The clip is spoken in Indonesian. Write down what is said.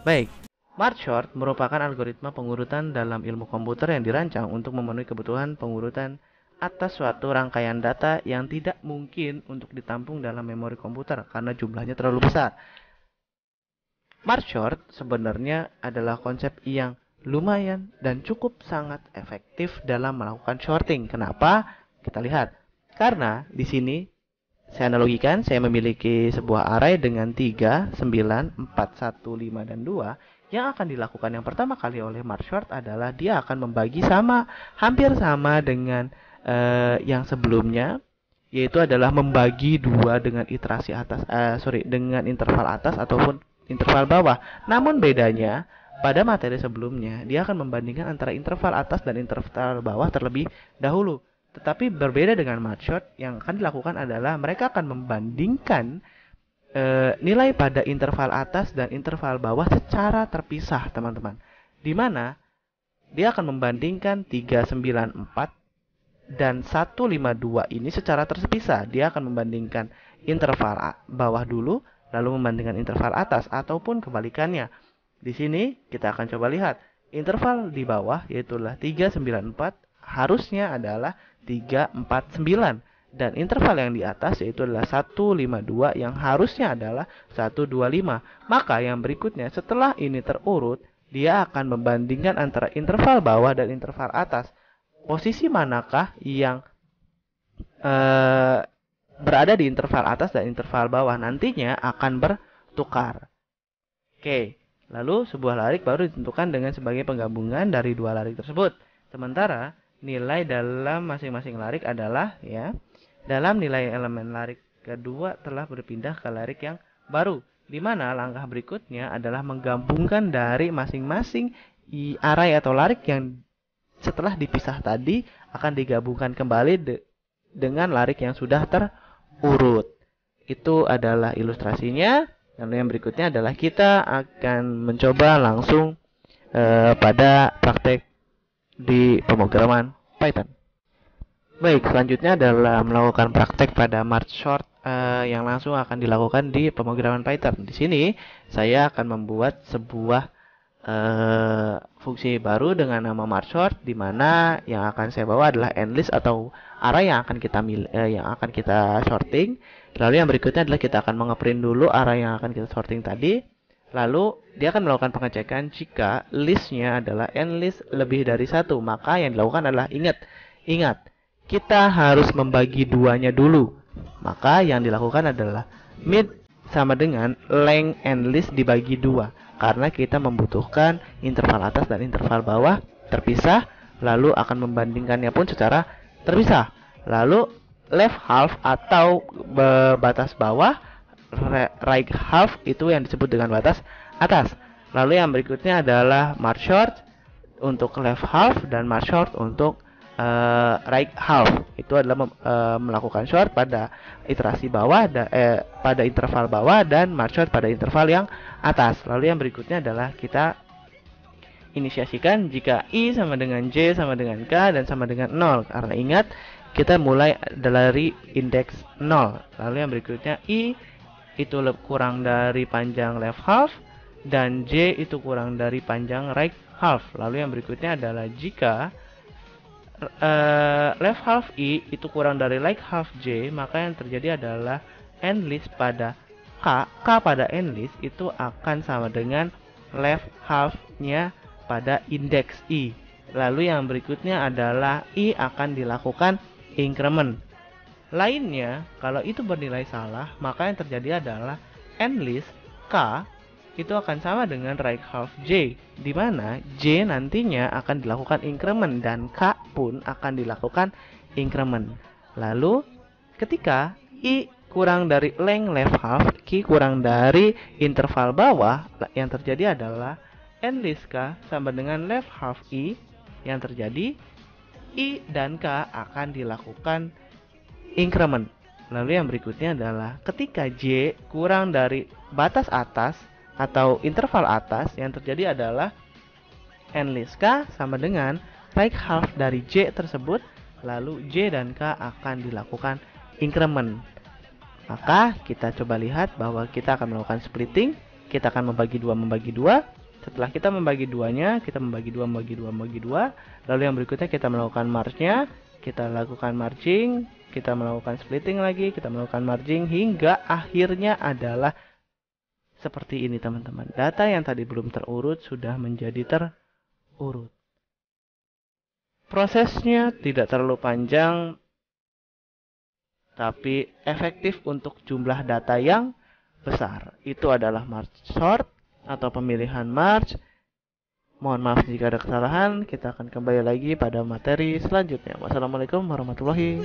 Baik, March Short merupakan algoritma pengurutan dalam ilmu komputer yang dirancang untuk memenuhi kebutuhan pengurutan atas suatu rangkaian data yang tidak mungkin untuk ditampung dalam memori komputer karena jumlahnya terlalu besar. March Short sebenarnya adalah konsep yang lumayan dan cukup sangat efektif dalam melakukan shorting. Kenapa? Kita lihat. Karena di sini saya analogikan, saya memiliki sebuah array dengan 3, 9, 4, 1, 5, dan 2. Yang akan dilakukan yang pertama kali oleh Mark Short adalah dia akan membagi hampir sama dengan yang sebelumnya, yaitu adalah membagi 2 dengan dengan interval atas ataupun interval bawah. Namun bedanya, pada materi sebelumnya, dia akan membandingkan antara interval atas dan interval bawah terlebih dahulu. Tetapi berbeda dengan Markshort, yang akan dilakukan adalah mereka akan membandingkan nilai pada interval atas dan interval bawah secara terpisah, teman-teman. Di mana dia akan membandingkan 394 dan 152 ini secara terpisah. Dia akan membandingkan interval bawah dulu, lalu membandingkan interval atas, ataupun kebalikannya. Di sini kita akan coba lihat. Interval di bawah, yaitulah 394, harusnya adalah 349. Dan interval yang di atas yaitu adalah 152 yang harusnya adalah 125. Maka yang berikutnya setelah ini terurut, dia akan membandingkan antara interval bawah dan interval atas. Posisi manakah yang berada di interval atas dan interval bawah nantinya akan bertukar. Oke, lalu sebuah larik baru ditentukan dengan sebagai penggabungan dari dua larik tersebut. Sementara nilai dalam masing-masing larik adalah dalam nilai elemen larik kedua telah berpindah ke larik yang baru, di mana langkah berikutnya adalah menggabungkan dari masing-masing array atau larik yang setelah dipisah tadi akan digabungkan kembali dengan larik yang sudah terurut. Itu adalah ilustrasinya. Lalu yang berikutnya adalah kita akan mencoba langsung pada praktek di pemrograman Python. Baik, selanjutnya adalah melakukan praktek pada March Short yang langsung akan dilakukan di pemrograman Python. Di sini saya akan membuat sebuah fungsi baru dengan nama March Short, di mana yang akan saya bawa adalah endlist atau array yang akan kita sorting. Lalu yang berikutnya adalah kita akan mengeprint dulu array yang akan kita sorting tadi. Lalu dia akan melakukan pengecekan jika listnya adalah endlist lebih dari 1. Maka yang dilakukan adalah ingat, kita harus membagi duanya dulu. Maka yang dilakukan adalah mid sama dengan length endlist dibagi 2. Karena kita membutuhkan interval atas dan interval bawah terpisah, lalu akan membandingkannya pun secara terpisah. Lalu left half atau batas bawah, right half itu yang disebut dengan batas atas. Lalu yang berikutnya adalah March Short untuk left half dan March Short untuk right half. Itu adalah melakukan short pada iterasi bawah pada interval bawah dan March Short pada interval yang atas. Lalu yang berikutnya adalah kita inisiasikan jika I sama dengan J sama dengan K dan sama dengan 0. Karena ingat, kita mulai dari indeks 0. Lalu yang berikutnya I itu kurang dari panjang left half dan J itu kurang dari panjang right half. Lalu yang berikutnya adalah jika left half I itu kurang dari right half J, maka yang terjadi adalah endlist pada K pada endlist itu akan sama dengan left half-nya pada indeks I. Lalu yang berikutnya adalah I akan dilakukan increment. Lainnya, kalau itu bernilai salah, maka yang terjadi adalah endlist K itu akan sama dengan right half J, di mana J nantinya akan dilakukan increment dan K pun akan dilakukan increment. Lalu ketika I kurang dari length left half, K kurang dari interval bawah, yang terjadi adalah endlist K sama dengan left half I, yang terjadi I dan K akan dilakukan increment. Lalu yang berikutnya adalah ketika J kurang dari batas atas atau interval atas, yang terjadi adalah endlist K sama dengan right half dari J tersebut, lalu J dan K akan dilakukan increment. Maka kita coba lihat bahwa kita akan melakukan splitting. kita akan membagi dua. Setelah kita membagi duanya, kita membagi dua. Lalu yang berikutnya kita melakukan merge-nya, kita lakukan merging, kita melakukan splitting lagi, kita melakukan merging, hingga akhirnya adalah seperti ini teman-teman. Data yang tadi belum terurut sudah menjadi terurut. Prosesnya tidak terlalu panjang, tapi efektif untuk jumlah data yang besar. Itu adalah merge sort atau pemilihan merge. Mohon maaf jika ada kesalahan. Kita akan kembali lagi pada materi selanjutnya. Wassalamualaikum warahmatullahi wabarakatuh.